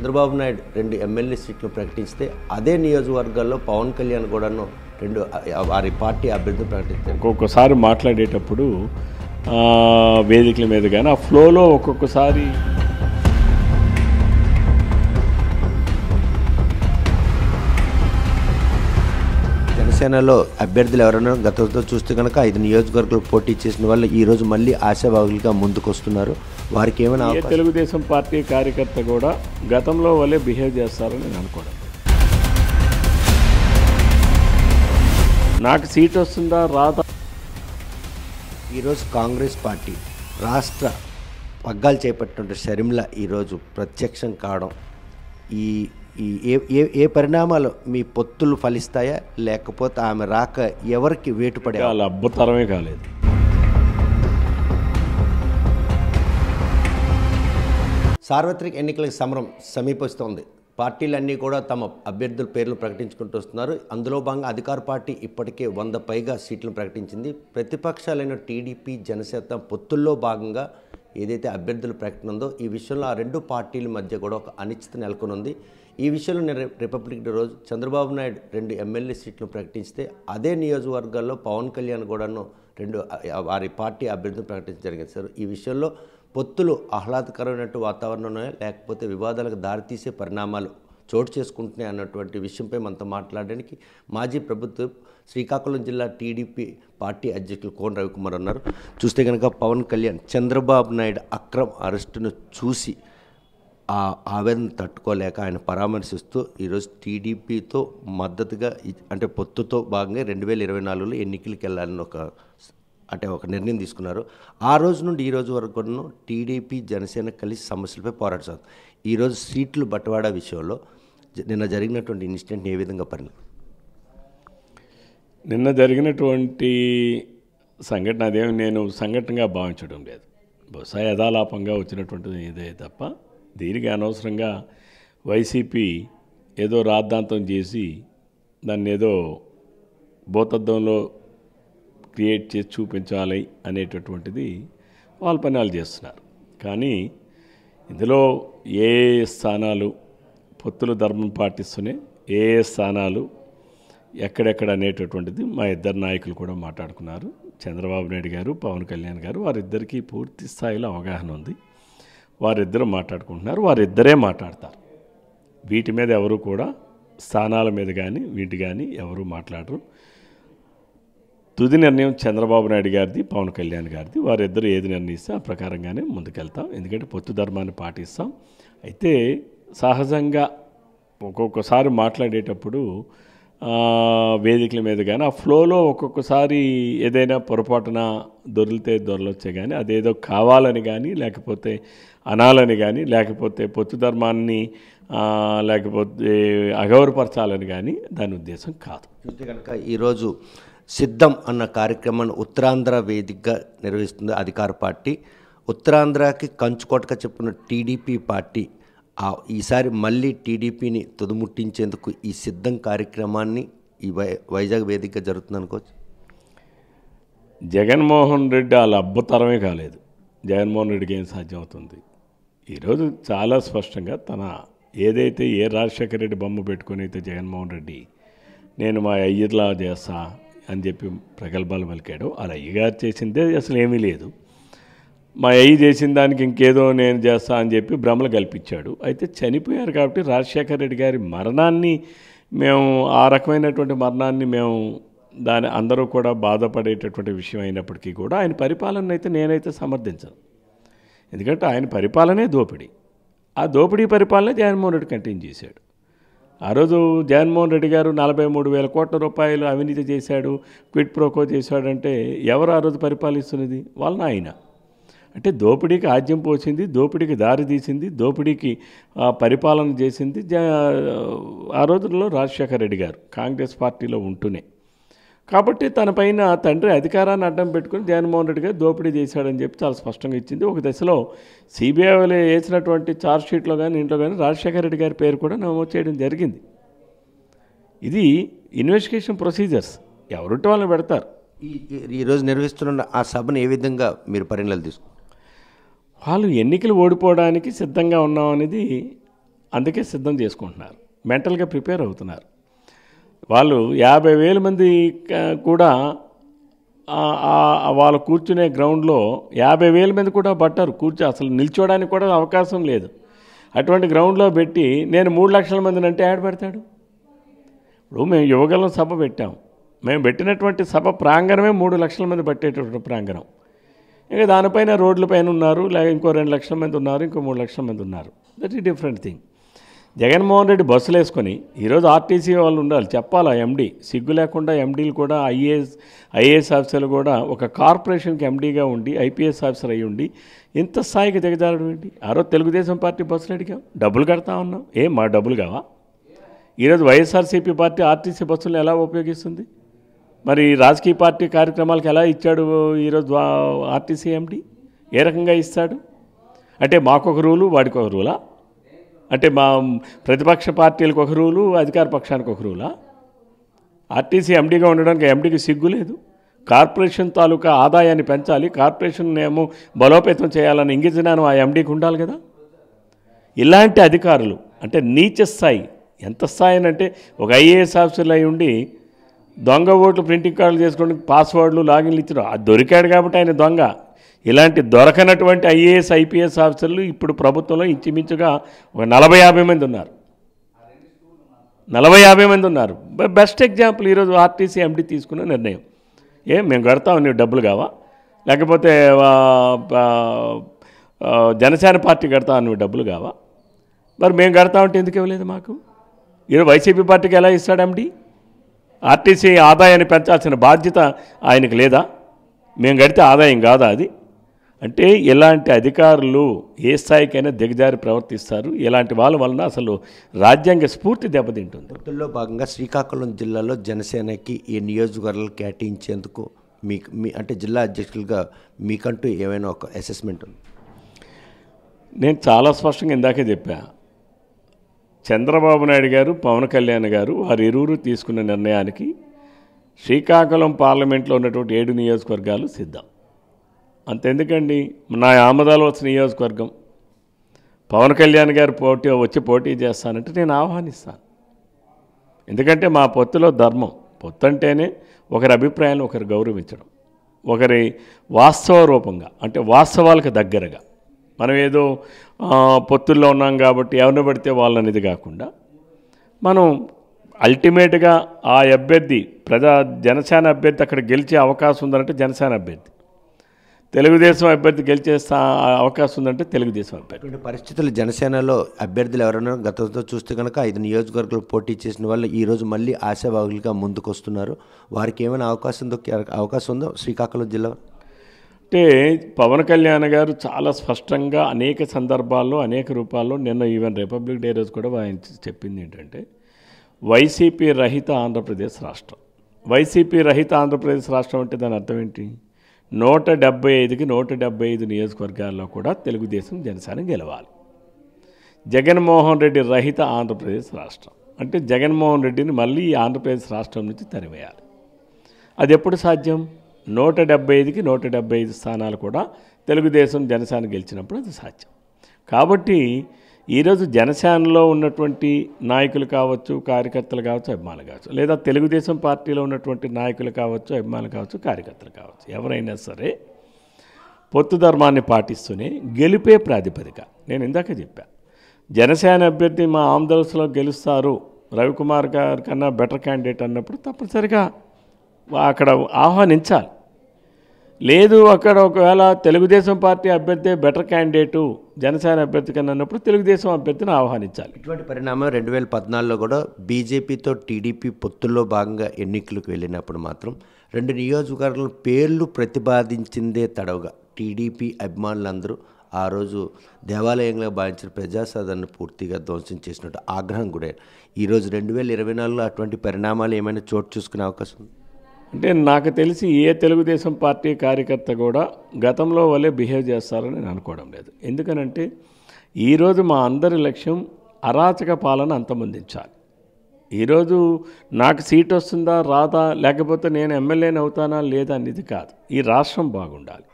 Chandrababu Naidu 2 MLA సీట్లు ప్రకటిస్తే అదే నియోజకవర్గాల్లో పవన్ కళ్యాణ్ కూడాను 2 వారి పార్టీ అభ్యర్థులు ప్రకటించారు. ఒక్కొక్కసారి మాట్లాడేటప్పుడు వేదికల మీద కానీ ఆ ఫ్లోలో ఒక్కొక్కసారి జనసేనలో అభ్యర్థులు ఎవరైనా గతంతో చూస్తే కనుక 5 నియోజకవర్గాలు పోటీ చేసిన వాళ్ళు ఈరోజు మళ్ళీ ఆశావాహులుగా ముందుకు వస్తున్నారు. వారికి ఏమైనా తెలుగుదేశం పార్టీ కార్యకర్త కూడా గతంలో వాళ్ళే బిహేవ్ చేస్తారని నేను అనుకోవడం. నాకు సీట్ వస్తుందా రాదా? ఈరోజు కాంగ్రెస్ పార్టీ రాష్ట్ర పగ్గాలు చేపట్టిన షర్మిల ఈరోజు ప్రత్యక్షం కావడం ఈ ఏ పరిణామాలు మీ పొత్తులు ఫలిస్తాయా లేకపోతే ఆమె రాక ఎవరికి వేటుపడే? వాళ్ళ అద్భుతరమే కాలేదు. సార్వత్రిక ఎన్నికలకు సమీపిస్తోంది. పార్టీలన్నీ కూడా తమ అభ్యర్థుల పేర్లు ప్రకటించుకుంటూ వస్తున్నారు. అందులో భాగంగా అధికార పార్టీ ఇప్పటికే 100 పైగా సీట్లను ప్రకటించింది. ప్రతిపక్షాలైన టీడీపీ జనసేన పొత్తుల్లో భాగంగా ఏదైతే అభ్యర్థుల ప్రకటన ఉందో ఈ విషయంలో ఆ 2 పార్టీల మధ్య కూడా ఒక అనిశ్చిత నెలకొనుంది. ఈ విషయంలో రిపబ్లిక్ డే రోజు చంద్రబాబు నాయుడు 2 ఎమ్మెల్యే సీట్లను ప్రకటిస్తే అదే నియోజకవర్గాల్లో పవన్ కళ్యాణ్ కూడాను 2 వారి పార్టీ అభ్యర్థులు ప్రకటించడం జరిగింది. సార్, ఈ విషయంలో పొత్తులు ఆహ్లాదకరమైనట్టు వాతావరణం ఉన్నాయా లేకపోతే వివాదాలకు దారితీసే పరిణామాలు చోటు చేసుకుంటున్నాయి అన్నటువంటి విషయంపై మనతో మాట్లాడడానికి మాజీ ప్రభుత్వ శ్రీకాకుళం జిల్లా టీడీపీ పార్టీ అధ్యక్షులు కోన రవికుమార్ ఉన్నారు. చూస్తే కనుక పవన్ కళ్యాణ్ చంద్రబాబు నాయుడు అక్రమ అరెస్టును చూసి ఆ ఆవేదన తట్టుకోలేక ఆయన పరామర్శిస్తూ ఈరోజు టీడీపీతో మద్దతుగా అంటే పొత్తుతో భాగంగా 2024లో ఎన్నికలకు వెళ్ళాలని ఒక నిర్ణయం తీసుకున్నారు. ఆ రోజు నుండి ఈ రోజు వరకు కూడా టీడీపీ జనసేన కలిసి సమస్యలపై పోరాడుతారు. ఈరోజు సీట్లు బట్వాడా విషయంలో నిన్న జరిగినటువంటి ఇన్సిడెంట్ ఏ విధంగా నిన్న జరిగినటువంటి సంఘటన అదేమి నేను సంఘటనగా భావించడం లేదు. బహుశా యథాలాపంగా వచ్చినటువంటిది ఇదే తప్ప దీనికి అనవసరంగా వైసీపీ ఏదో రాద్ధాంతం చేసి దాన్ని ఏదో భూతద్దంలో క్రియేట్ చేసి చూపించాలి అనేటటువంటిది వాళ్ళ పని వాళ్ళు చేస్తున్నారు. కానీ ఇందులో ఏ స్థానాలు పొత్తుల ధర్మం పాటిస్తూనే ఏ స్థానాలు ఎక్కడెక్కడ అనేటటువంటిది మా ఇద్దరు నాయకులు కూడా మాట్లాడుకున్నారు. చంద్రబాబు నాయుడు గారు, పవన్ కళ్యాణ్ గారు, వారిద్దరికీ పూర్తి స్థాయిలో అవగాహన ఉంది. వారిద్దరూ మాట్లాడుకుంటున్నారు. వారిద్దరే మాట్లాడతారు. వీటి మీద ఎవరు కూడా స్థానాల మీద కానీ వీటి కానీ ఎవరు మాట్లాడరు. తుది నిర్ణయం చంద్రబాబు నాయుడు గారిది, పవన్ కళ్యాణ్ గారిది. వారిద్దరూ ఏది నిర్ణయిస్తే ఆ ప్రకారంగానే ముందుకెళ్తాం. ఎందుకంటే పొత్తు ధర్మాన్ని పాటిస్తాం. అయితే సహజంగా ఒక్కొక్కసారి మాట్లాడేటప్పుడు వేదికల మీద కానీ ఆ ఫ్లోలో ఒక్కొక్కసారి ఏదైనా పొరపాటున దొరలొచ్చే కానీ అదేదో కావాలని కానీ లేకపోతే అనాలని కానీ లేకపోతే పొత్తు ధర్మాన్ని లేకపోతే అగౌరవపరచాలని కానీ దాని ఉద్దేశం కాదు. చూస్తే కనుక ఈరోజు సిద్ధం అన్న కార్యక్రమాన్ని ఉత్తరాంధ్ర వేదికగా నిర్వహిస్తుంది అధికార పార్టీ. ఉత్తరాంధ్రకి కంచుకోటగా చెప్పుకున్న టీడీపీ పార్టీ ఈసారి మళ్ళీ టీడీపీని తుదముట్టించేందుకు ఈ సిద్ధం కార్యక్రమాన్ని ఈ వైజాగ్ వేదికగా జరుగుతుంది అనుకోవచ్చు. జగన్మోహన్ రెడ్డి వాళ్ళ అద్భుతరమే కాలేదు. జగన్మోహన్ రెడ్డికి ఏం సాధ్యమవుతుంది? ఈరోజు చాలా స్పష్టంగా తన ఏదైతే ఏ రాజశేఖర రెడ్డి బొమ్మ పెట్టుకుని అయితే జగన్మోహన్ రెడ్డి నేను మా అయ్యలా చేస్తా అని చెప్పి ప్రగల్భాలు పలికాడు. అలా అయ్యగారు చేసిందే అసలు ఏమీ లేదు. మా అయ్యి చేసిన దానికి ఇంకేదో నేను చేస్తా అని చెప్పి భ్రమలు కల్పించాడు. అయితే చనిపోయారు కాబట్టి రాజశేఖర రెడ్డి గారి మరణాన్ని మేము ఆ రకమైనటువంటి మరణాన్ని మేము దాని అందరూ కూడా బాధపడేటటువంటి విషయం అయినప్పటికీ కూడా ఆయన పరిపాలన అయితే నేనైతే సమర్థించను. ఎందుకంటే ఆయన పరిపాలనే దోపిడీ. ఆ దోపిడీ పరిపాలనే జగన్మోహన్ రెడ్డి కంటిన్యూ చేశాడు. ఆ రోజు జగన్మోహన్ రెడ్డి గారు 43,000 కోట్ల రూపాయలు అవినీతి చేశాడు, క్విట్ ప్రోకో చేశాడంటే ఎవరు ఆ రోజు పరిపాలిస్తున్నది? వాళ్ళ ఆయన. అంటే దోపిడీకి ఆజ్యం పోసింది, దోపిడీకి దారి తీసింది, దోపిడీకి పరిపాలన చేసింది ఆ రోజుల్లో రాజశేఖర రెడ్డి గారు కాంగ్రెస్ పార్టీలో ఉంటూనే. కాబట్టి తన పైన తండ్రి అధికారాన్ని అడ్డం పెట్టుకుని జగన్మోహన్ రెడ్డి గారు దోపిడీ చేశాడని చెప్పి చాలా స్పష్టంగా ఇచ్చింది. ఒక దశలో సిబిఐలో వేసినటువంటి ఛార్జ్షీట్లో కానీ ఇంట్లో కానీ రాజశేఖర రెడ్డి గారి పేరు కూడా నమోదు చేయడం జరిగింది. ఇది ఇన్వెస్టిగేషన్ ప్రొసీజర్స్, ఎవరుంటే వాళ్ళని పెడతారు. ఈరోజు నిర్వహిస్తున్న ఆ సభను ఏ విధంగా మీరు పరిగణనలు తీసుకుంటారు? వాళ్ళు ఎన్నికలు ఓడిపోవడానికి సిద్ధంగా ఉన్నాం అనేది అందుకే సిద్ధం చేసుకుంటున్నారు, మెంటల్గా ప్రిపేర్ అవుతున్నారు. వాళ్ళు 50,000 మంది కూడా వాళ్ళు కూర్చునే గ్రౌండ్లో 50,000 మంది కూడా పట్టారు, అసలు నిల్చోడానికి కూడా అవకాశం లేదు. అటువంటి గ్రౌండ్లో పెట్టి నేను 3 లక్షల మందిని అంటే యాడ్ పెడతాడు. ఇప్పుడు మేము యువగలం సభ పెట్టాం, మేము పెట్టినటువంటి సభ ప్రాంగణమే 3 లక్షల మంది పట్టేటటువంటి ప్రాంగణం. ఇంకా దానిపైన రోడ్లపైన ఉన్నారు, లేక ఇంకో 2 లక్షల మంది ఉన్నారు, ఇంకో 3 లక్షల మంది ఉన్నారు. That is different thing. Jaganmohan Reddy బస్సులు వేసుకొని ఈరోజు ఆర్టీసీ వాళ్ళు ఉండాలి, చెప్పాలా ఎండీ, సిగ్గు లేకుండా ఎండీలు కూడా ఐఏఎస్ ఆఫీసర్లు కూడా ఒక కార్పొరేషన్కి ఎండీగా ఉండి ఐపీఎస్ ఆఫీసర్ అయ్యి ఉండి ఇంత స్థాయికి దిగజారడం ఏంటి? ఆ రోజు తెలుగుదేశం పార్టీ బస్సులు అడిగాం, డబ్బులు కడతా ఉన్నాం, ఏం మా డబ్బులు కావా? ఈరోజు వైఎస్ఆర్సీపీ పార్టీ ఆర్టీసీ బస్సులను ఎలా ఉపయోగిస్తుంది? మరి రాజకీయ పార్టీ కార్యక్రమాలకు ఎలా ఇచ్చాడు ఈరోజు ఆర్టీసీ ఎండీ? ఏ రకంగా ఇస్తాడు? అంటే మాకొక రూలు వాడికి ఒక రూలా? అంటే మా ప్రతిపక్ష పార్టీలకు ఒక రూలు, అధికార పక్షానికి ఒక రూలా? ఆర్టీసీ ఎండీగా ఉండడానికి ఎండీకి సిగ్గు లేదు. కార్పొరేషన్ తాలూకా ఆదాయాన్ని పెంచాలి, కార్పొరేషన్ ఏమో బలోపేతం చేయాలని ఇంగితజ్ఞానం ఆ ఎండీకి ఉండాలి కదా. ఇలాంటి అధికారులు అంటే నీచ స్థాయి, ఎంత స్థాయి అంటే ఒక ఐఏఎస్ ఆఫీసర్లు అయి ఉండి దొంగ ఓట్లు ప్రింటింగ్ కార్డులు చేసుకోవడానికి పాస్వర్డ్లు లాగిన్లు ఇచ్చారు, అది దొరికాడు కాబట్టి ఆయన దొంగ. ఇలాంటి దొరకనటువంటి ఐఏఎస్ ఐపీఎస్ ఆఫీసర్లు ఇప్పుడు ప్రభుత్వంలో ఇంచుమించుగా ఒక 40-50 మంది ఉన్నారు. 40-50 మంది ఉన్నారు. బెస్ట్ ఎగ్జాంపుల్ ఈరోజు ఆర్టీసీ ఎండీ తీసుకున్న నిర్ణయం. మేము కడతాం, నీకు డబ్బులు కావా? లేకపోతే జనసేన పార్టీ కడతాం, నువ్వు డబ్బులు కావా? మరి మేము కడతామంటే ఎందుకు ఇవ్వలేదు మాకు? ఈరోజు వైసీపీ పార్టీకి ఎలా ఇస్తాడు ఎండీ? ఆర్టీసీ ఆదాయాన్ని పెంచాల్సిన బాధ్యత ఆయనకు లేదా? మేము కడితే ఆదాయం కాదా అది? అంటే ఇలాంటి అధికారులు ఏ స్థాయికైనా దిగజారి ప్రవర్తిస్తారు. ఇలాంటి వాళ్ళ వలన అసలు రాజ్యాంగ స్ఫూర్తి దెబ్బతింటుంది. పొత్తుల్లో భాగంగా శ్రీకాకుళం జిల్లాలో జనసేనకి ఈ నియోజకవర్గాలు కేటాయించేందుకు మీ అంటే జిల్లా అధ్యక్షులుగా మీకంటూ ఏమైనా ఒక అసెస్మెంట్ ఉంది? నేను చాలా స్పష్టంగా ఇందాకే చెప్పా, చంద్రబాబు నాయుడు గారు, పవన్ కళ్యాణ్ గారు వారిరువురు తీసుకున్న నిర్ణయానికి శ్రీకాకుళం పార్లమెంట్లో ఉన్నటువంటి 7 నియోజకవర్గాలు సిద్ధం. అంతెందుకండి, నా ఆమదాలవలస నియోజకవర్గం పవన్ కళ్యాణ్ గారు పోటీ చేస్తానంటే నేను ఆహ్వానిస్తాను. ఎందుకంటే మా పొత్తులో ధర్మం, పొత్తు అంటేనే ఒకరి అభిప్రాయాన్ని ఒకరు గౌరవించడం, ఒకరి వాస్తవ రూపంగా అంటే వాస్తవాలకు దగ్గరగా. మనం ఏదో పొత్తుల్లో ఉన్నాం కాబట్టి ఎవరిని పడితే వాళ్ళనేది కాకుండా మనం అల్టిమేట్గా ఆ అభ్యర్థి జనసేన అభ్యర్థి అక్కడ గెలిచే అవకాశం ఉందంటే జనసేన అభ్యర్థి, తెలుగుదేశం అభ్యర్థి గెలిచే అవకాశం ఉందంటే తెలుగుదేశం అభ్యర్థి. పరిస్థితులు జనసేనలో అభ్యర్థులు ఎవరైనా గతంతో చూస్తే కనుక 5 నియోజకవర్గాలు పోటీ చేసిన వాళ్ళు ఈరోజు మళ్ళీ ఆశావాహులుగా ముందుకు వస్తున్నారు. వారికి ఏమైనా అవకాశం ఉందో శ్రీకాకుళం జిల్లా? అంటే పవన్ కళ్యాణ్ గారు చాలా స్పష్టంగా అనేక సందర్భాల్లో అనేక రూపాల్లో నిన్న ఈవెన్ రిపబ్లిక్ డే రోజు కూడా ఆయన చెప్పింది ఏంటంటే వైసీపీ రహిత ఆంధ్రప్రదేశ్ రాష్ట్రం. వైసీపీ రహిత ఆంధ్రప్రదేశ్ రాష్ట్రం అంటే దాని అర్థం ఏంటి? 175కి 175 నియోజకవర్గాల్లో కూడా తెలుగుదేశం జనసేన గెలవాలి. జగన్మోహన్ రెడ్డి రహిత ఆంధ్రప్రదేశ్ రాష్ట్రం అంటే జగన్మోహన్ రెడ్డిని మళ్ళీ ఆంధ్రప్రదేశ్ రాష్ట్రం నుంచి తరివేయాలి. అది ఎప్పుడు సాధ్యం? 175కి 175 స్థానాలు కూడా తెలుగుదేశం జనసేన గెలిచినప్పుడు అది సాధ్యం. కాబట్టి ఈరోజు జనసేనలో ఉన్నటువంటి నాయకులు కావచ్చు, కార్యకర్తలు కావచ్చు, అభిమానులు కావచ్చు, లేదా తెలుగుదేశం పార్టీలో ఉన్నటువంటి నాయకులు కావచ్చు, అభిమానులు కావచ్చు, కార్యకర్తలు కావచ్చు, ఎవరైనా సరే పొత్తు ధర్మాన్ని పాటిస్తూనే గెలిపే ప్రాతిపదిక. నేను ఇందాక చెప్పా, జనసేన అభ్యర్థి మా ఆంధ్రప్రదేశ్లో గెలుస్తారు, రవికుమార్ గారి కన్నా బెటర్ క్యాండిడేట్ అన్నప్పుడు తప్పనిసరిగా అక్కడ ఆహ్వానించాలి. లేదు అక్కడ ఒకవేళ తెలుగుదేశం పార్టీ అభ్యర్థి బెటర్ క్యాండిడేటు జనసేన అభ్యర్థి కన్నా అన్నప్పుడు తెలుగుదేశం అభ్యర్థిని ఆహ్వానించాలి. ఇటువంటి పరిణామం 2014లో కూడా బీజేపీతో టీడీపీ పొత్తుల్లో భాగంగా ఎన్నికలకు వెళ్ళినప్పుడు మాత్రం 2 నియోజకవర్గాల పేర్లు ప్రతిపాదించిందే తడవుగా టీడీపీ అభిమానులందరూ ఆ రోజు దేవాలయంగా భావించిన ప్రజాసాధారణ పూర్తిగా ధ్వంసం చేసినట్టు ఆగ్రహం కూడా. ఈరోజు 2024లో అటువంటి పరిణామాలు ఏమైనా చోటు చూసుకునే అవకాశం ఉంది? అంటే నాకు తెలిసి ఏ తెలుగుదేశం పార్టీ కార్యకర్త కూడా గతంలో వల్లే బిహేవ్ చేస్తారని నేను అనుకోవడం లేదు. ఎందుకనంటే ఈరోజు మా అందరి లక్ష్యం అరాచక పాలన అంతమొందించాలి. ఈరోజు నాకు సీట్ వస్తుందా రాదా, లేకపోతే నేను ఎమ్మెల్యేని అవుతానా లేదా అనేది కాదు. ఈ రాష్ట్రం బాగుండాలి.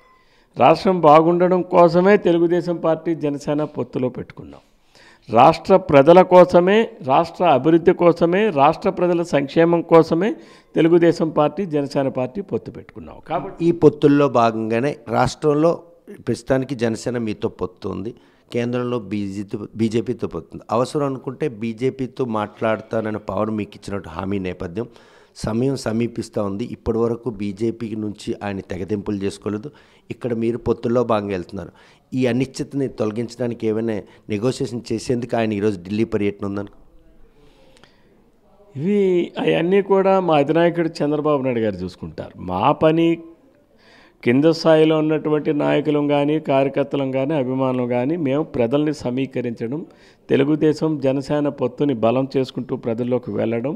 రాష్ట్రం బాగుండడం కోసమే తెలుగుదేశం పార్టీ జనసేన పొత్తులో పెట్టుకున్నాం. రాష్ట్ర ప్రజల కోసమే, రాష్ట్ర అభివృద్ధి కోసమే, రాష్ట్ర ప్రజల సంక్షేమం కోసమే తెలుగుదేశం పార్టీ, జనసేన పార్టీ పొత్తు పెట్టుకున్నాం. కాబట్టి ఈ పొత్తుల్లో భాగంగానే రాష్ట్రంలో ప్రస్తుతానికి జనసేన మీతో పొత్తు ఉంది, కేంద్రంలో బీజేపీతో పొత్తుంది. అవసరం అనుకుంటే బీజేపీతో మాట్లాడతానని పవన్ మీకు ఇచ్చినట్టు హామీ నేపథ్యం సమయం సమీపిస్తూ ఉంది. ఇప్పటి వరకు బీజేపీ నుంచి ఆయన తెగదెంపులు చేసుకోలేదు. ఇక్కడ మీరు పొత్తుల్లో భాగంగా వెళ్తున్నారు. ఈ అనిశ్చితని తొలగించడానికి ఏమైనా నెగోషియేషన్ చేసేందుకు ఆయన ఈరోజు ఢిల్లీ పర్యటన ఉందని ఇవి అవన్నీ కూడా మా అధినాయకుడు చంద్రబాబు నాయుడు గారు చూసుకుంటారు. మా పని కింద స్థాయిలో ఉన్నటువంటి నాయకులం కానీ, కార్యకర్తలం కానీ, అభిమానులు కానీ మేము ప్రజల్ని సమీకరించడం, తెలుగుదేశం జనసేన పొత్తుని బలం చేసుకుంటూ ప్రజల్లోకి వెళ్ళడం,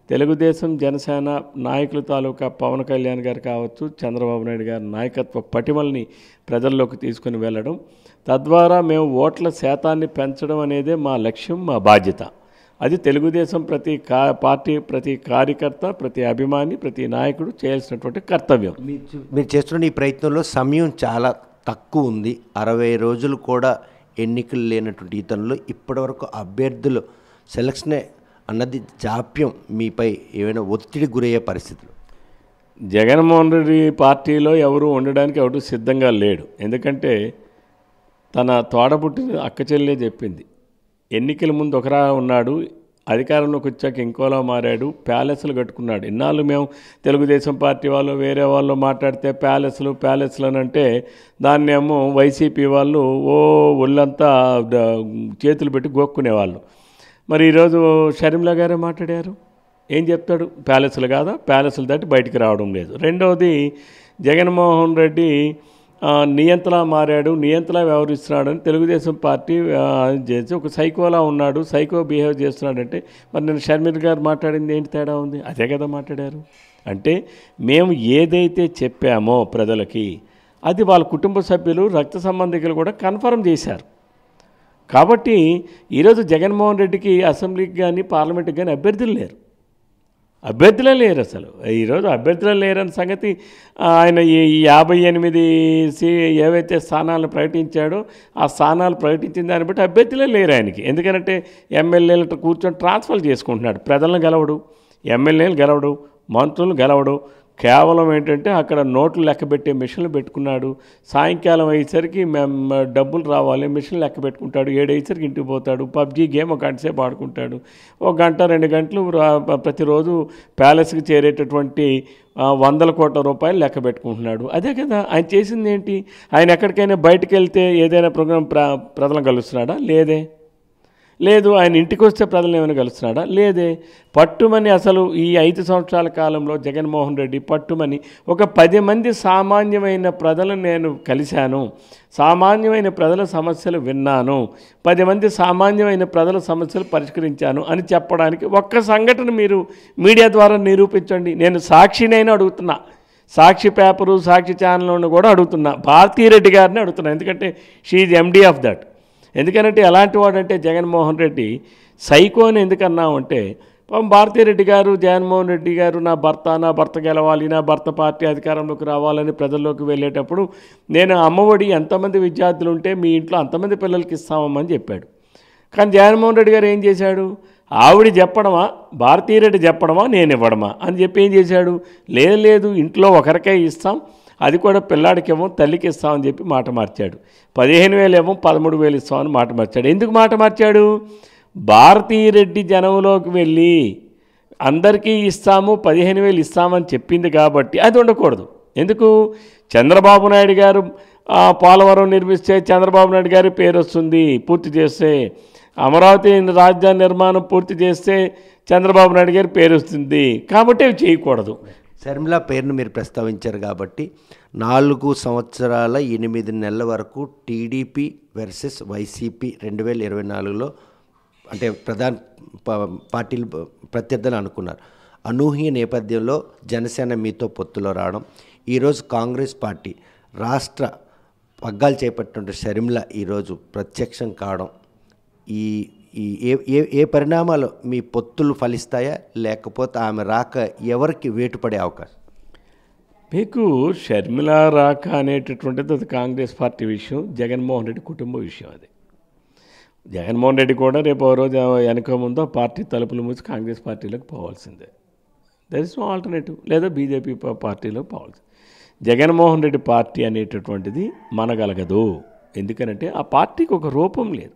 తెలుగుదేశం జనసేన నాయకుల తాలూకా పవన్ కళ్యాణ్ గారు కావచ్చు, చంద్రబాబు నాయుడు గారి నాయకత్వ పటిమల్ని ప్రజల్లోకి తీసుకుని వెళ్ళడం, తద్వారా మేము ఓట్ల శాతాన్ని పెంచడం అనేదే మా లక్ష్యం, మా బాధ్యత. అది తెలుగుదేశం ప్రతి పార్టీ, ప్రతి కార్యకర్త, ప్రతి అభిమాని, ప్రతి నాయకుడు చేయాల్సినటువంటి కర్తవ్యం. మీరు చేస్తున్న ఈ ప్రయత్నంలో సమయం చాలా తక్కువ ఉంది. 60 రోజులు కూడా ఎన్నికలు లేనటువంటి ఈ తరుణంలో ఇప్పటివరకు అభ్యర్థులు సెలక్షనే అన్నది జాప్యం మీపై ఏమైనా ఒత్తిడి గురయ్యే పరిస్థితులు? జగన్మోహన్ రెడ్డి పార్టీలో ఎవరు ఉండడానికి ఎవరు సిద్ధంగా లేడు. ఎందుకంటే తన తోడబుట్టిన అక్క చెల్లె చెప్పింది, ఎన్నికల ముందు ఒకరా ఉన్నాడు, అధికారంలోకి వచ్చాక ఇంకోలా మారాడు, ప్యాలెస్లు కట్టుకున్నాడు. ఇన్నాళ్ళు మేము తెలుగుదేశం పార్టీ వాళ్ళు వేరే వాళ్ళు మాట్లాడితే ప్యాలెస్లు అని అంటే దాన్నేమో వైసీపీ వాళ్ళు ఒళ్ళంతా చేతులు పెట్టి గోక్కునేవాళ్ళు. మరి ఈరోజు షర్మిల గారే మాట్లాడారు, ఏం చెప్తాడు? ప్యాలెస్లు కాదా, ప్యాలెస్లు దాటి బయటికి రావడం లేదు. రెండవది, జగన్మోహన్ రెడ్డి నియంతలా మారాడు, నియంతలా వ్యవహరిస్తున్నాడని తెలుగుదేశం పార్టీ చేసి ఒక సైకోలా ఉన్నాడు, సైకో బిహేవ్ చేస్తున్నాడంటే మరి నేను షర్మిల గారు మాట్లాడింది ఏంటి తేడా ఉంది? అదే కదా మాట్లాడారు. అంటే మేము ఏదైతే చెప్పామో ప్రజలకి అది వాళ్ళ కుటుంబ సభ్యులు, రక్త సంబంధికులు కూడా కన్ఫర్మ్ చేశారు. కాబట్టి ఈరోజు జగన్మోహన్ రెడ్డికి అసెంబ్లీకి కానీ పార్లమెంట్కి కానీ అభ్యర్థులే లేరు అసలు. ఈరోజు అభ్యర్థులే లేరన్న సంగతి ఆయన ఈ 58 ఏవైతే స్థానాలను ప్రకటించాడో ఆ స్థానాలు ప్రకటించిన దాన్ని బట్టి అభ్యర్థులే లేరు ఆయనకి. ఎందుకంటే ఎమ్మెల్యేలతో కూర్చొని ట్రాన్స్ఫర్ చేసుకుంటున్నాడు. ప్రజలను గెలవడు, ఎమ్మెల్యేలు గెలవడు, మంత్రులు గెలవడు. కేవలం ఏంటంటే అక్కడ నోట్లు లెక్కబెట్టే మిషన్లు పెట్టుకున్నాడు. సాయంకాలం అయ్యేసరికి డబ్బులు రావాలి, మిషన్లు లెక్క పెట్టుకుంటాడు. 7 అయ్యేసరికి ఇంటికి పోతాడు. పబ్జీ గేమ్ 1 గంట సేపు ఆడుకుంటాడు. 1 గంట 2 గంటలు ప్రతిరోజు ప్యాలెస్కి చేరేటటువంటి 100 కోట్ల రూపాయలు లెక్క పెట్టుకుంటున్నాడు. అదే కదా ఆయన చేసింది. ఏంటి, ఆయన ఎక్కడికైనా బయటకు వెళ్తే ఏదైనా ప్రోగ్రాం ప్రజలను కలుస్తున్నాడా? లేదు. ఆయన ఇంటికి వస్తే ప్రజలు ఏమైనా కలుస్తున్నాడా? లేదే. పట్టుమని అసలు ఈ 5 సంవత్సరాల కాలంలో జగన్మోహన్ రెడ్డి పట్టుమని ఒక 10 మంది సామాన్యమైన ప్రజలను నేను కలిశాను, సామాన్యమైన ప్రజల సమస్యలు విన్నాను, 10 మంది సామాన్యమైన ప్రజల సమస్యలు పరిష్కరించాను అని చెప్పడానికి ఒక్క సంఘటన మీరు మీడియా ద్వారా నిరూపించండి. నేను సాక్షినైనా అడుగుతున్నా, సాక్షి పేపరు, సాక్షి ఛానల్ను కూడా అడుగుతున్నా, భారతీరెడ్డి గారిని అడుగుతున్నా. ఎందుకంటే she is MD of that. ఎందుకంటే ఎలాంటి వాడంటే జగన్మోహన్ రెడ్డి సైకో అని ఎందుకన్నామంటే, భారతీరెడ్డి గారు, జగన్మోహన్ రెడ్డి గారు నా భర్త గెలవాలి, నా భర్త పార్టీ అధికారంలోకి రావాలని ప్రజల్లోకి వెళ్ళేటప్పుడు నేను అమ్మఒడి ఎంతమంది విద్యార్థులు ఉంటే మీ ఇంట్లో అంతమంది పిల్లలకి ఇస్తామని చెప్పాడు. కానీ జగన్మోహన్ రెడ్డి గారు ఏం చేశాడు? ఆవిడ చెప్పడమా, భారతీరెడ్డి చెప్పడమా, నేను ఇవ్వడమా అని చెప్పి ఏం చేశాడు? లేదు ఇంట్లో ఒకరికే ఇస్తాం, అది కూడా పిల్లాడికేమో తల్లికి ఇస్తామని చెప్పి మాట మార్చాడు. 15,000 ఏమో 13,000 ఇస్తామని మాట మార్చాడు. ఎందుకు మాట మార్చాడు? భారతీరెడ్డి జనంలోకి వెళ్ళి అందరికీ ఇస్తాము, 15,000 ఇస్తామని చెప్పింది కాబట్టి అది ఉండకూడదు. ఎందుకు? చంద్రబాబు నాయుడు గారు పోలవరం నిర్మిస్తే చంద్రబాబు నాయుడు గారి పేరు వస్తుంది, పూర్తి చేస్తే అమరావతి రాజధాని నిర్మాణం పూర్తి చేస్తే చంద్రబాబు నాయుడు గారి పేరు వస్తుంది. కాబట్టి అవి చేయకూడదు. షర్మిల పేరును మీరు ప్రస్తావించారు కాబట్టి 4 సంవత్సరాల 8 నెలల వరకు టీడీపీ వర్సెస్ వైసీపీ 2024లో అంటే ప్రధాన పార్టీలు ప్రత్యర్థులు అనుకున్నారు. అనూహ్య నేపథ్యంలో జనసేన మీతో పొత్తులో రావడం, ఈరోజు కాంగ్రెస్ పార్టీ రాష్ట్ర పగ్గాలు చేపట్టిన షర్మిల ఈరోజు ప్రత్యక్షం కావడం, ఈ ఏ పరిణామాలు మీ పొత్తులు ఫలిస్తాయా, లేకపోతే ఆమె రాక ఎవరికి వేటుపడే అవకాశం? మీకు షర్మిల రాక అనేటటువంటిది అది కాంగ్రెస్ పార్టీ విషయం, జగన్మోహన్ రెడ్డి కుటుంబ విషయం. అది జగన్మోహన్ రెడ్డి కూడా రేపు ఓ రోజు వెనక ముందో పార్టీ తలుపులు మూసి కాంగ్రెస్ పార్టీలోకి పోవాల్సిందే. There is no alternative. లేదా బీజేపీ పార్టీలోకి పోవాల్సింది. జగన్మోహన్ రెడ్డి పార్టీ అనేటటువంటిది మనగలగదు. ఎందుకనంటే ఆ పార్టీకి ఒక రూపం లేదు.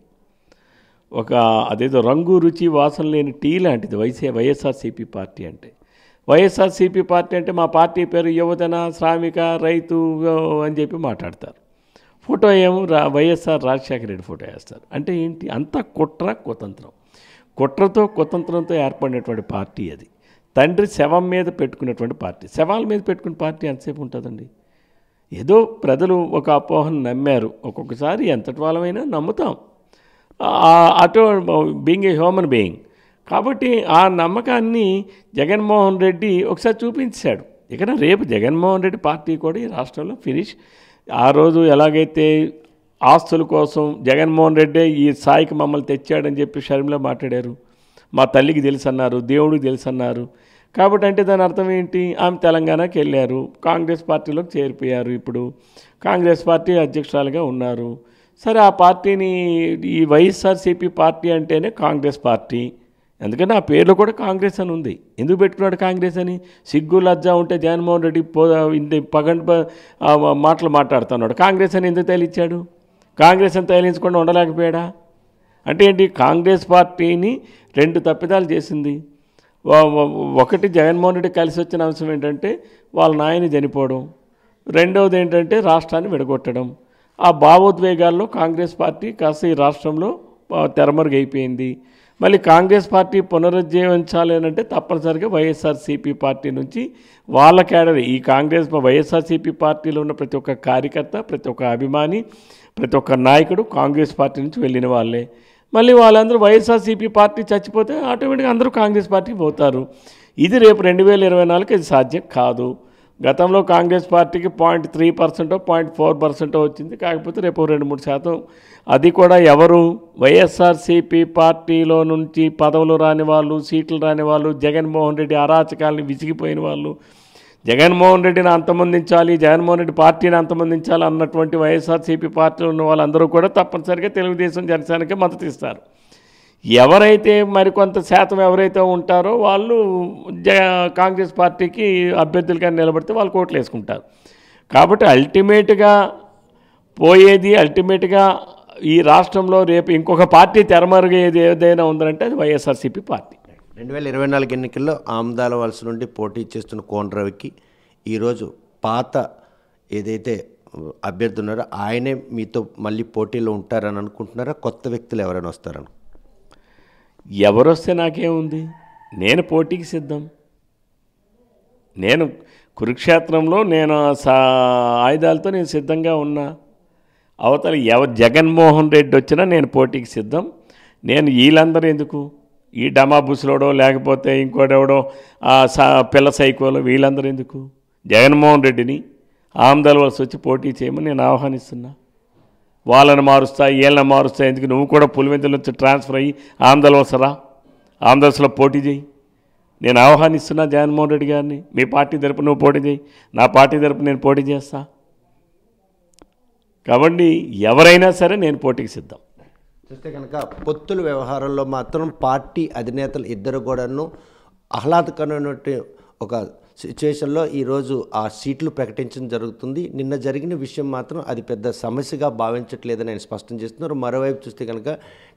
ఒక అదేదో రంగు రుచి వాసన లేని టీ లాంటిది వైఎస్ఆర్సీపీ పార్టీ అంటే. వైఎస్ఆర్సీపీ పార్టీ అంటే మా పార్టీ పేరు యువజన, శ్రామిక, రైతు అని చెప్పి మాట్లాడతారు. ఫోటో ఏమో వైఎస్ఆర్ రాజశేఖర రెడ్డి ఫోటో వేస్తారు. అంటే ఏంటి? అంతా కుట్ర, కుతంత్రం. కుట్రతో కుతంత్రంతో ఏర్పడినటువంటి పార్టీ అది. తండ్రి శవం మీద పెట్టుకున్నటువంటి పార్టీ. శవాల మీద పెట్టుకున్న పార్టీ ఎంతసేపు ఉంటుందండి? ఏదో ప్రజలు ఒక అపోహను నమ్మారు. ఒక్కొక్కసారి ఎంతటి వాళ్ళమైనా నమ్ముతాం. అటు బీయింగ్ ఏ హ్యూమన్ బీయింగ్. కాబట్టి ఆ నమ్మకాన్ని జగన్మోహన్ రెడ్డి ఒకసారి చూపించాడు. ఇక రేపు జగన్మోహన్ రెడ్డి పార్టీ కూడా ఈ రాష్ట్రంలో ఫినిష్. ఆ రోజు ఎలాగైతే ఆస్తుల కోసం జగన్మోహన్ రెడ్డి ఈ స్థాయికి మమ్మల్ని తెచ్చాడని చెప్పి షర్మిల మాట్లాడారు. మా తల్లికి తెలుసు అన్నారు, దేవుడికి తెలుసు అన్నారు. కాబట్టి అంటే దాని అర్థం ఏంటి? ఆమె తెలంగాణకి వెళ్ళారు, కాంగ్రెస్ పార్టీలోకి చేరిపోయారు. ఇప్పుడు కాంగ్రెస్ పార్టీ అధ్యక్షురాలుగా ఉన్నారు. సరే, ఆ పార్టీని ఈ వైఎస్ఆర్సీపీ పార్టీ అంటేనే కాంగ్రెస్ పార్టీ. ఎందుకంటే ఆ పేర్లో కూడా కాంగ్రెస్ అని ఉంది. ఎందుకు పెట్టుకున్నాడు కాంగ్రెస్ అని? సిగ్గు లజ్జ ఉంటే జగన్మోహన్ రెడ్డి మాటలు మాట్లాడుతున్నాడు. కాంగ్రెస్ అని ఎందుకు తేలిచ్చాడు? కాంగ్రెస్ అని తేలించకుండా ఉండలేకపోయాడా? అంటే ఏంటి? కాంగ్రెస్ పార్టీని రెండు తప్పిదాలు చేసింది. ఒకటి, జగన్మోహన్ రెడ్డి కలిసి వచ్చిన అంశం ఏంటంటే వాళ్ళ నాయని చనిపోవడం. రెండవది ఏంటంటే రాష్ట్రాన్ని విడగొట్టడం. ఆ భావోద్వేగాల్లో కాంగ్రెస్ పార్టీ కాస్త ఈ రాష్ట్రంలో తెరమరుగైపోయింది. మళ్ళీ కాంగ్రెస్ పార్టీ పునరుజ్జీవించాలి అంటే తప్పనిసరిగా వైఎస్ఆర్సీపీ పార్టీ నుంచి వాళ్ళ క్యాడర్, ఈ వైఎస్ఆర్సీపీ పార్టీలో ఉన్న ప్రతి ఒక్క కార్యకర్త, ప్రతి ఒక్క అభిమాని, ప్రతి ఒక్క నాయకుడు కాంగ్రెస్ పార్టీ నుంచి వెళ్ళిన వాళ్ళే. మళ్ళీ వాళ్ళందరూ వైఎస్ఆర్సీపీ పార్టీ చచ్చిపోతే ఆటోమేటిక్గా అందరూ కాంగ్రెస్ పార్టీకి పోతారు. ఇది రేపు 2024 ఇది సాధ్యం కాదు. గతంలో కాంగ్రెస్ పార్టీకి 0.3%, 0.4% వచ్చింది. కాకపోతే రేపు 2-3% అది కూడా ఎవరు? వైఎస్ఆర్సీపీ పార్టీలో నుంచి పదవులు రాని వాళ్ళు, సీట్లు రాని వాళ్ళు, జగన్మోహన్ రెడ్డి అరాచకాలని విసిగిపోయిన వాళ్ళు, జగన్మోహన్ రెడ్డిని అంతమొందించాలి, జగన్మోహన్ రెడ్డి పార్టీని అంతమొందించాలి అన్నటువంటి వైఎస్ఆర్సీపీ పార్టీలో ఉన్న వాళ్ళందరూ కూడా తప్పనిసరిగా తెలుగుదేశం, జనసేనకి మద్దతు ఇస్తారు. ఎవరైతే మరికొంత శాతం ఎవరైతే ఉంటారో వాళ్ళు కాంగ్రెస్ పార్టీకి అభ్యర్థులుగా నిలబడితే వాళ్ళు కోట్లు వేసుకుంటారు. కాబట్టి అల్టిమేట్గా ఈ రాష్ట్రంలో రేపు ఇంకొక పార్టీ తెరమరుగేది ఏదైనా ఉందంటే అది వైఎస్ఆర్సీపీ పార్టీ. 2024 ఎన్నికల్లో ఆమ్దాల వలస నుండి పోటీ చేస్తున్న కోనరావుకి ఈరోజు పాత ఏదైతే అభ్యర్థి ఉన్నారో ఆయనే మీతో మళ్ళీ పోటీలో ఉంటారని అనుకుంటున్నారా? కొత్త వ్యక్తులు ఎవరైనా వస్తారని? ఎవరు వస్తే నాకేముంది? నేను పోటీకి సిద్ధం. నేను కురుక్షేత్రంలో ఆయుధాలతో నేను సిద్ధంగా ఉన్నా. అవతల జగన్మోహన్ రెడ్డి వచ్చినా నేను పోటీకి సిద్ధం. నేను వీళ్ళందరూ ఎందుకు? ఈ డమా బుసులోడో లేకపోతే ఇంకోటెవడో పిల్ల సైకోలో వీళ్ళందరూ ఎందుకు? జగన్మోహన్ రెడ్డిని ఆమ్దాల వలస వచ్చి పోటీ చేయమని నేను ఆహ్వానిస్తున్నా. వాళ్ళని మారుస్తా, వీళ్ళని మారుస్తా ఎందుకు? నువ్వు కూడా పులివెందుల నుంచి ట్రాన్స్ఫర్ అయ్యి ఆమ్దాల వలసలో పోటీ చేయి. నేను ఆహ్వానిస్తున్నా జగన్మోహన్ రెడ్డి గారిని. మీ పార్టీ తరపు నువ్వు పోటీ చేయి, నా పార్టీ తరపు నేను పోటీ చేస్తా. కాబట్టి ఎవరైనా సరే నేను పోటీకి సిద్ధం. చూస్తే కనుక పొత్తుల వ్యవహారంలో మాత్రం పార్టీ అధినేతలు ఇద్దరు కూడాను ఆహ్లాదకరమైనటువంటి ఒక సిచ్యువేషన్లో ఈరోజు ఆ సీట్లు ప్రకటించడం జరుగుతుంది. నిన్న జరిగిన విషయం మాత్రం అది పెద్ద సమస్యగా భావించట్లేదని ఆయన స్పష్టం చేస్తున్నారు. మరోవైపు చూస్తే కనుక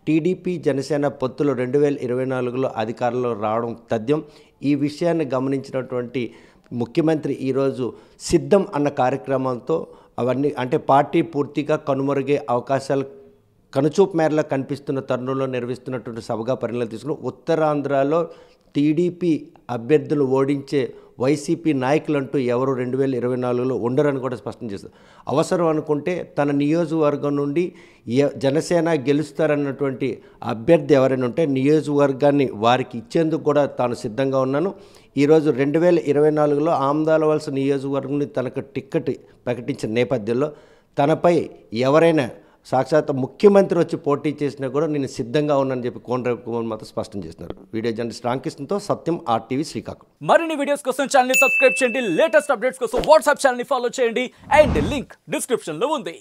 టీడీపీ జనసేన పొత్తులు 2024లో అధికారంలో రావడం తథ్యం. ఈ విషయాన్ని గమనించినటువంటి ముఖ్యమంత్రి ఈరోజు సిద్ధం అన్న కార్యక్రమంతో అవన్నీ అంటే పార్టీ పూర్తిగా కనుమరుగే అవకాశాలు కనుచూపు మేరలా కనిపిస్తున్న తరుణంలో నిర్వహిస్తున్నటువంటి సభగా పరిణామాలు తీసుకుని ఉత్తరాంధ్రలో టీడీపీ అభ్యర్థులు ఓడించే వైసీపీ నాయకులంటూ ఎవరు 2024లో ఉండరని కూడా స్పష్టం చేస్తారు. అవసరం అనుకుంటే తన నియోజకవర్గం నుండి జనసేన గెలుస్తారన్నటువంటి అభ్యర్థి ఎవరైనా ఉంటే నియోజకవర్గాన్ని వారికి ఇచ్చేందుకు కూడా తాను సిద్ధంగా ఉన్నాను. ఈరోజు 2024లో ఆమ్దాల వలస నియోజకవర్గం తనకు టిక్కెట్ ప్రకటించిన నేపథ్యంలో తనపై ఎవరైనా సాక్షాత్ ముఖ్యమంత్రి వచ్చి పోటీ చేసినా కూడా నేను సిద్ధంగా ఉన్నానని చెప్పి కోనరావు మాత్రం స్పష్టం చేస్తున్నారు. వీడియో జర్నలిస్ట్ రామకృష్ణతో సత్యం, RTV శ్రీకాకుళం. మరిన్ని వీడియోస్ కోసం ఛానల్ ని సబ్స్క్రైబ్ చేయండి. లేటెస్ట్ అప్డేట్స్ కోసం వాట్సాప్ ఛానల్ ని ఫాలో చేయండి. అండ్ లింక్ డిస్క్రిప్షన్ లో ఉంది.